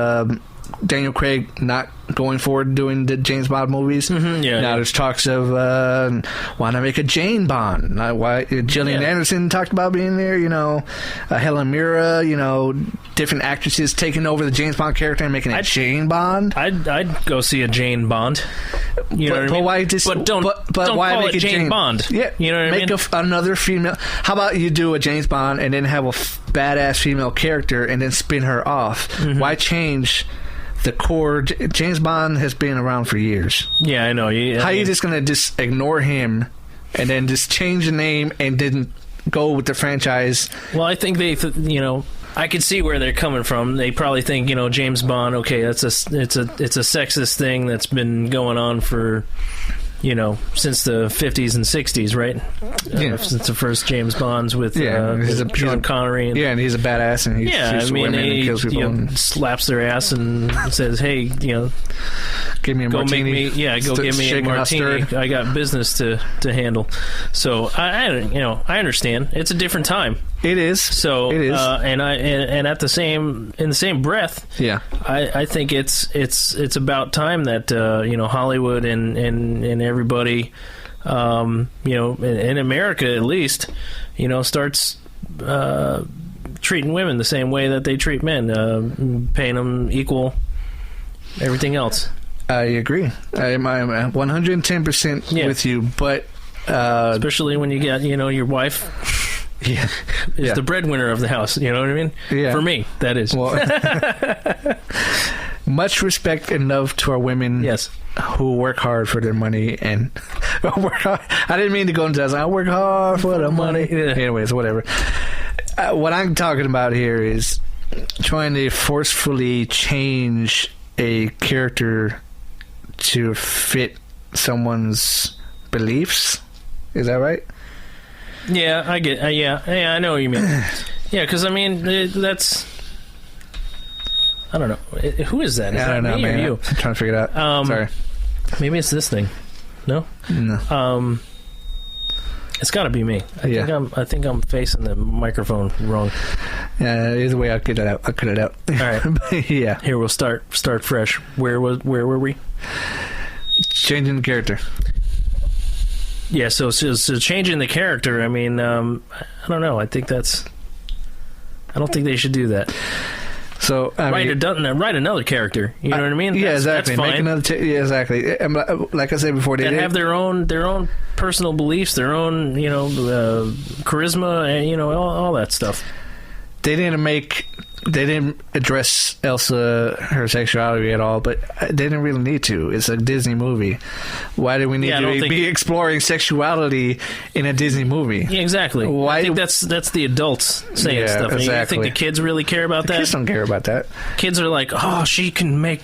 Daniel Craig not going forward doing the James Bond movies. Mm-hmm, now there's talks of why not make a Jane Bond? Why Gillian Anderson talked about being there. You know, Helen Mirren. You know, different actresses taking over the James Bond character and making it Jane Bond. I'd go see a Jane Bond. You know what I mean? Why just? But don't why call make it Jane Bond. Yeah, you know what I mean? Make another female. How about you do a James Bond and then have a badass female character and then spin her off? Mm-hmm. Why change the core? James Bond has been around for years. Yeah, I know. How are you just going to just ignore him and then just change the name and then go with the franchise? Well, I think you know, I could see where they're coming from. They probably think, you know, James Bond, okay, it's a sexist thing that's been going on for, you know, since the 50s and 60s, right? Since the first James Bonds with Sean Connery. And he's a badass, and he's women and kills people. And slaps their ass and says, hey, you know, give me a martini. Go give me a martini. I got business to handle. So, I understand. It's a different time. It is. So, it is. And in the same breath, I think it's about time that you know, Hollywood and everybody, you know, in America at least, you know, starts treating women the same way that they treat men, paying them equal everything else. I agree. I'm 110% with you, but especially when you get, you know, your wife. Is the breadwinner of the house. You know what I mean? Yeah. For me, that is. Well, much respect and love to our women. Yes. Who work hard for their money and work hard. I didn't mean to go into that. I work hard for the money. Yeah. Anyways, whatever. What I'm talking about here is trying to forcefully change a character to fit someone's beliefs. Is that right? Yeah, I get. Yeah, I know what you mean. Yeah, because I mean that's. I don't know. Who is that? Is that me or you? I'm trying to figure it out. Sorry. Maybe it's this thing. No. It's got to be me. I think I'm facing the microphone wrong. Either way, I'll get it out. All right. Yeah. Here, we'll start fresh. Where were we? Changing the character. Yeah, so changing the character, I mean, I don't know. I don't think they should do that. So write another character. You know what I mean? Yeah, exactly. That's fine. Make another. Yeah, exactly. Like I said before, they have their own personal beliefs, their own, you know, charisma, and, you know, all that stuff. They didn't address Elsa, her sexuality at all, but they didn't really need to. It's a Disney movie. Why do we need to be exploring sexuality in a Disney movie? Yeah, exactly. I think that's the adults saying stuff. Exactly. You think the kids really care about that? Kids don't care about that. Kids are like, oh, she can make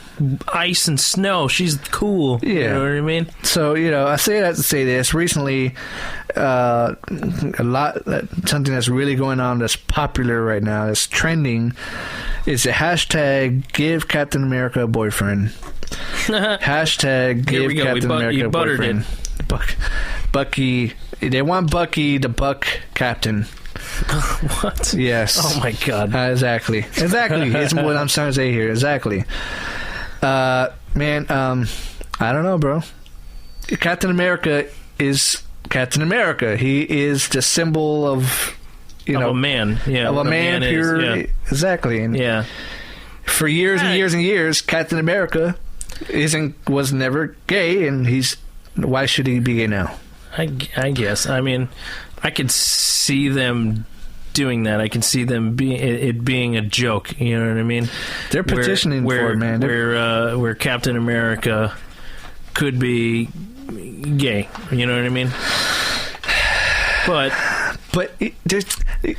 ice and snow. She's cool. Yeah. You know what I mean? So, you know, I say that to say this. Recently, something that's really going on that's popular right now, that's trending, is the hashtag give Captain America a boyfriend. Hashtag give Captain America a boyfriend. Bucky. They want Bucky to buck Captain. What? Yes. Oh my God. Exactly. It's what I'm trying to say here. Exactly. Man, I don't know, bro. Captain America is Captain America. He is the symbol of, you know, a man. Yeah, of a man. Pure. Exactly. And for years and years and years, Captain America was never gay, and why should he be gay now? I guess. I mean, I could see them doing that. I can see them being a joke. You know what I mean? They're petitioning for it, man. Where Captain America could be gay. You know what I mean? But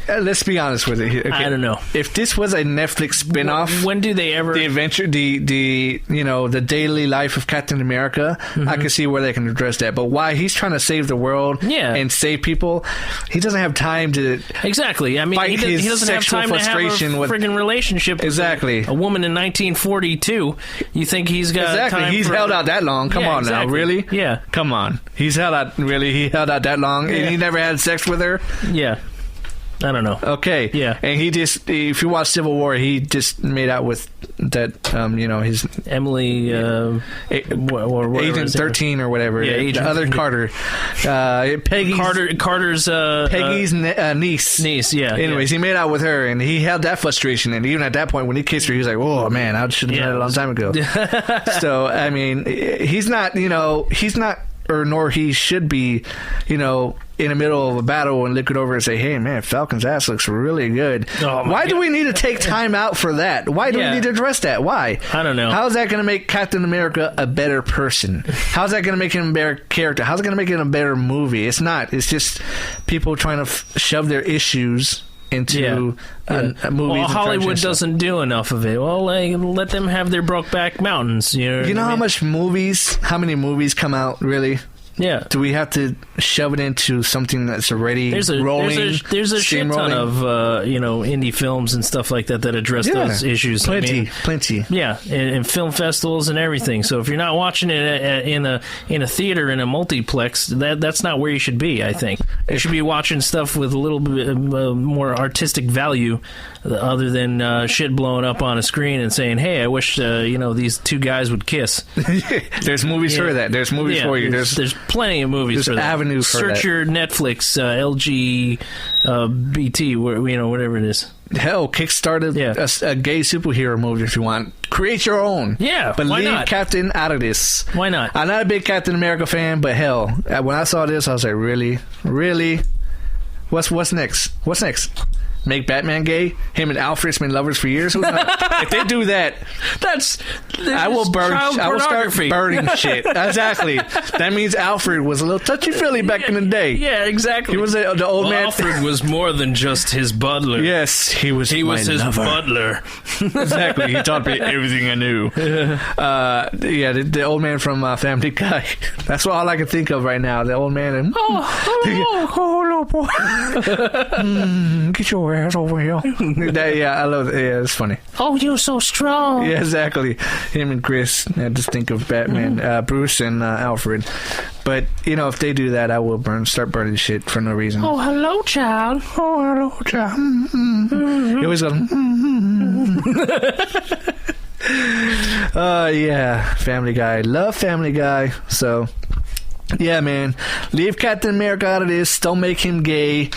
let's be honest with it here. Okay. I don't know. If this was a Netflix spinoff, when do they ever? The adventure, the the daily life of Captain America, I can see where they can address that. But why he's trying to save the world and save people, he doesn't have time to exactly. I mean, he doesn't have time to have a friggin' relationship with a woman in 1942. You think he's got time? He's held out that long. Come on now, really? Yeah. Come on. He's held out. Really, he held out that long, and he never had sex with her. Yeah. I don't know. Okay. Yeah. And he just, if you watch Civil War, he just made out with that, his Emily, Agent 13 or whatever. Yeah, the other Carter. Carter's Peggy's niece. Niece, yeah. Anyways, he made out with her, and he had that frustration. And even at that point, when he kissed her, he was like, "Oh man, I should have done it a long time ago." So I mean, he's not, nor he should be, in the middle of a battle and look it over and say, "Hey, man, Falcon's ass looks really good." Why do we need to take time out for that? Why do we need to address that? Why? I don't know. How's that going to make Captain America a better person? How's that going to make him a better character? How's it going to make it a better movie? It's not. It's just people trying to shove their issues into movies. Well, Hollywood doesn't do enough of it. Well, let them have their Brokeback Mountains. You know how many movies come out, really? Yeah. Do we have to shove it into something that's already rolling? There's a shit ton of indie films and stuff like that address those issues. Plenty. Yeah, and film festivals and everything. So if you're not watching it in a theater in a multiplex, that's not where you should be. I think you should be watching stuff with a little bit more artistic value, other than shit blowing up on a screen and saying, "Hey, I wish these two guys would kiss." There's movies for that. There's movies for you. There's plenty of movies for that. Avenues for Search that. your Netflix, LGBT, whatever it is. Hell, kickstarted a gay superhero movie if you want. Create your own. Yeah, but why leave not? Captain out of this. Why not? I'm not a big Captain America fan, but hell, when I saw this, I was like, really? What's next? What's next? Make Batman gay? Him and Alfred's been lovers for years? If they do that, I will start burning shit. Exactly. That means Alfred was a little touchy-feely back in the day. Yeah, exactly. He was the old man. Alfred was more than just his butler. Yes, he was his butler. Exactly. He taught me everything I knew. The old man from Family Guy. That's all I can think of right now. The old man and... hello, boy. Get your ass over here. I love it. Yeah, it's funny. Oh, you're so strong. Yeah, exactly. Him and Chris. I just think of Batman, Bruce and Alfred. But, if they do that, I will start burning shit for no reason. Oh, hello, child. Oh, hello, child. He always goes, yeah, Family Guy. Love Family Guy. So... yeah, man. Leave Captain America out of this. Don't make him gay.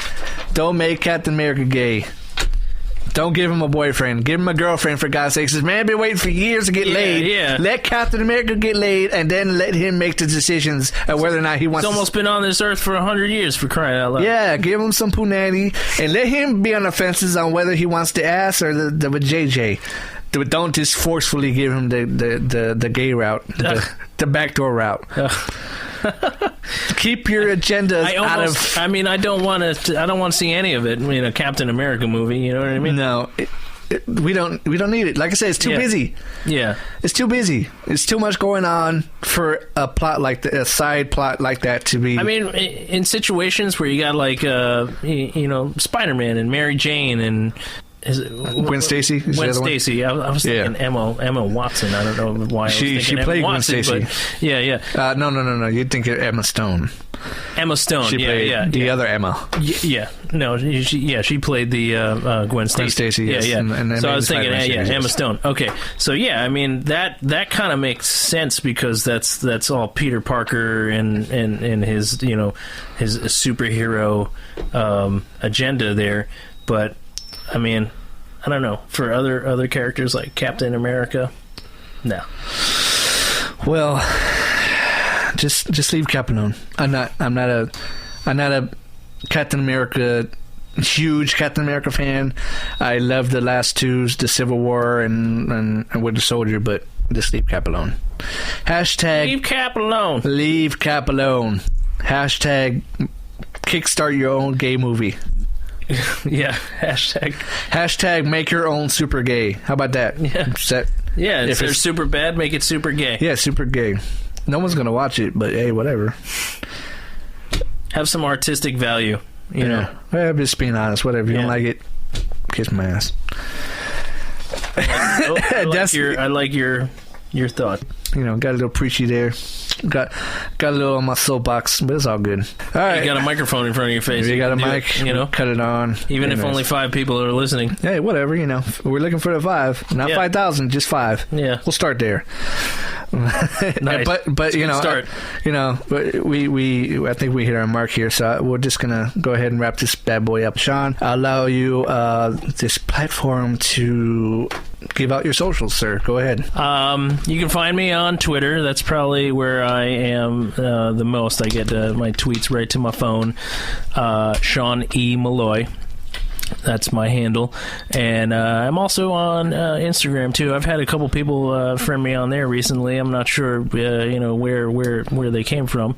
Don't make Captain America gay. Don't give him a boyfriend. Give him a girlfriend, for God's sakes. This man been waiting for years to get laid. Yeah. Let Captain America get laid, and then let him make the decisions of whether or not he wants He's almost been on this earth for 100 years, for crying out loud. Yeah, give him some punani, and let him be on the fences on whether he wants the ass or the JJ. Don't just forcefully give him the gay route, the backdoor route. Keep your agendas out of. I mean, I don't want to see any of it in a Captain America movie. You know what I mean? No, we don't need it. Like I said, it's too busy. Yeah, it's too busy. It's too much going on for a plot like a side plot like that to be. I mean, in situations where you got like Spider-Man and Mary Jane and. Gwen Stacy? Gwen Stacy. I was thinking Emma Watson. I don't know why she played Emma Watson, Gwen Stacy. but yeah. No. You'd think of Emma Stone. Emma Stone. She played the other Emma. Yeah. No. She played the Gwen Stacy. Gwen Stacy. Yes. Yeah. And so I was thinking, Emma Stone. Okay. So I mean that kind of makes sense because that's all Peter Parker and his his superhero agenda there, but. I mean, I don't know. For other characters like Captain America, no. Well, just leave Cap alone. I'm not a Captain America huge Captain America fan. I love the last two, the Civil War and Winter Soldier, but just leave Cap alone. Hashtag leave Cap alone. Leave Cap alone. Hashtag kickstart your own gay movie. Yeah, hashtag make your own super gay. How about that? Yeah. Set. Yeah, if they're super bad, make it super gay. Yeah, super gay. No one's going to watch it, but hey, whatever. Have some artistic value, you know. Well, I'm just being honest. Whatever. You don't like it, kiss my ass. I like your thought. You know, got a little preachy there. Got a little on my soapbox, but it's all good. All right. You got a microphone in front of your face. You got a mic, you know, cut it on. Even if only 5 people are listening. Hey, whatever, you know. We're looking for the 5. Not 5,000, just 5. Yeah. We'll start there. Nice. But you know, start. We I think we hit our mark here, so we're just gonna go ahead and wrap this bad boy up. Sean, I'll allow you this platform to give out your socials, sir. Go ahead. You can find me on Twitter. That's probably where I am the most. I get my tweets right to my phone. Sean E. Malloy. That's my handle. And I'm also on Instagram, too. I've had a couple people friend me on there recently. I'm not sure, where they came from.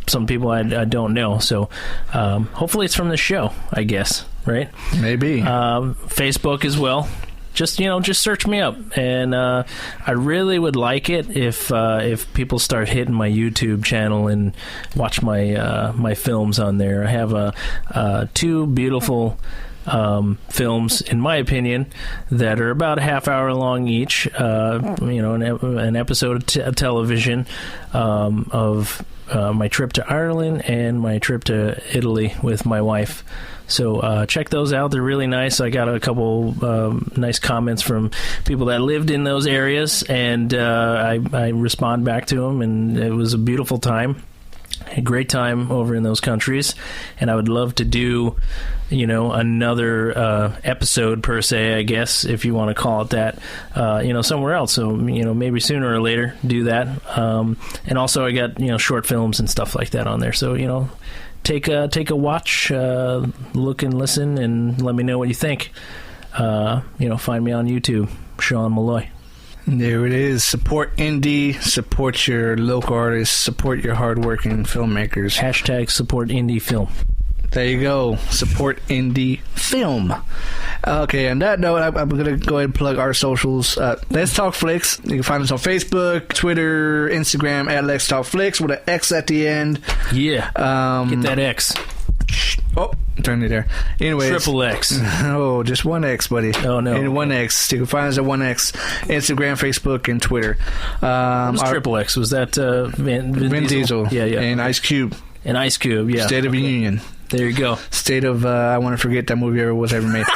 Some people I don't know. So hopefully it's from the show, I guess, right? Maybe. Facebook as well. Just search me up, and I really would like it if people start hitting my YouTube channel and watch my films on there. I have 2 beautiful films, in my opinion, that are about a half hour long each. An episode of television of my trip to Ireland and my trip to Italy with my wife. So check those out. They're really nice. I got a couple nice comments from people that lived in those areas, and I respond back to them, and it was a beautiful time. A great time over in those countries, and I would love to do, another episode per se, I guess, if you want to call it that, somewhere else. So, maybe sooner or later do that. And also I got, short films and stuff like that on there. So, take a watch, look and listen, and let me know what you think. Find me on YouTube, Sean Malloy. There it is. Support indie, support your local artists, support your hardworking filmmakers. Hashtag support indie film. There you go. Support indie film. Okay, on that note, I'm going to go ahead and plug our socials. Let's Talk Flix. You can find us on Facebook, Twitter, Instagram, at Let's Talk Flix with an X at the end. Yeah. Get that X. Oh, turn it there. Anyways. Triple X. Oh, just one X, buddy. Oh, no. And one X. You can find us at 1X. Instagram, Facebook, and Twitter. What was Triple X? Was that Vin Diesel? Yeah. And Ice Cube. And Ice Cube, yeah. State of Union. There you go. State of I Want to Forget That Movie was ever made.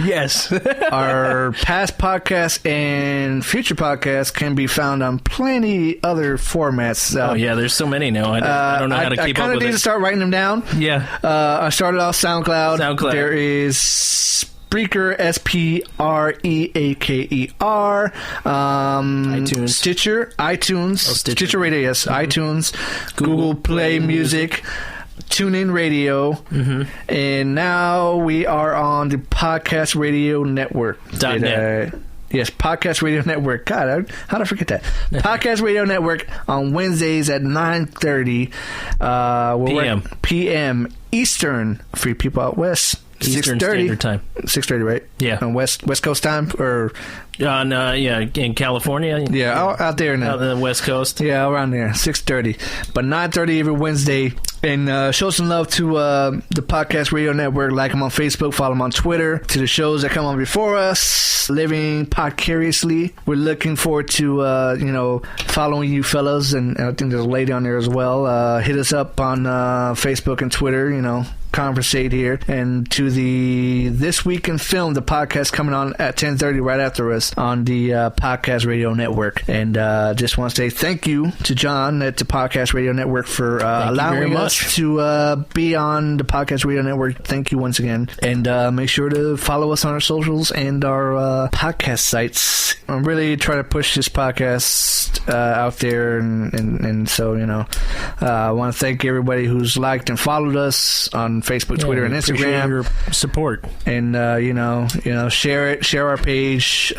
Yes. Our past podcasts and future podcasts can be found on plenty other formats. There's so many now. I don't know how to keep up with it. I kind of need to start writing them down. Yeah. I started off SoundCloud. There is Spreaker, Spreaker. iTunes. Stitcher, iTunes. Stitcher Radio, yes. iTunes. Google Play Music. TuneIn Radio, and now we are on the Podcast Radio Network. .net. Yes, Podcast Radio Network. God, how did I forget that? Podcast Radio Network on Wednesdays at 9:30 p.m. Eastern for you people out west. Eastern Standard Time. 6:30, right? Yeah. On West Coast time, or in California. Yeah, out there now. Out on the West Coast. Yeah, around there. 6:30, but 9:30 every Wednesday. And show some love to the Podcast Radio Network. Like them on Facebook, follow them on Twitter. To the shows that come on before us, Living Podcariously. We're looking forward to following you fellas, and I think there's a lady on there as well. Hit us up on Facebook and Twitter. Conversate here. And to the This Week in Film, the podcast coming on at 10:30 right after us on the Podcast Radio Network. And just want to say thank you to John at the Podcast Radio Network for allowing us to be on the Podcast Radio Network. Thank you once again. And make sure to follow us on our socials and our podcast sites. I'm really trying to push this podcast out there. And so, I want to thank everybody who's liked and followed us on Facebook, Twitter, and Instagram. Your support, and share it, share our page,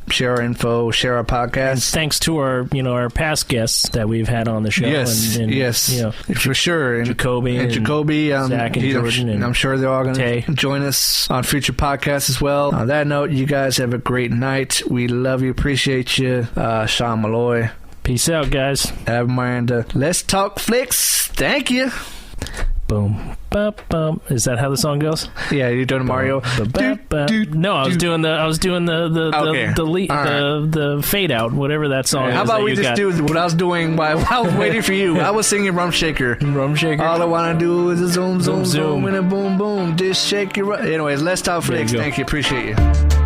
share our info, share our podcast. And thanks to our past guests that we've had on the show. Yes, yes, for sure. And Jacoby, Zach, and Jordan, and I'm sure they're all going to join us on future podcasts as well. On that note, you guys have a great night. We love you, appreciate you. Sean Malloy. Peace out, guys. Have Miranda. Let's talk Flix. Thank you. Boom. Bum. Is that how the song goes? Yeah, you're doing Mario. No, I was doing the fade out, whatever that song is. How about we just do what I was doing while I was waiting for you? I was singing Rum Shaker. Rum Shaker. All I want to do is a zoom, zoom, zoom, and a boom, boom. Just shake your... Anyways, let's talk Flix. Thank you. Appreciate you.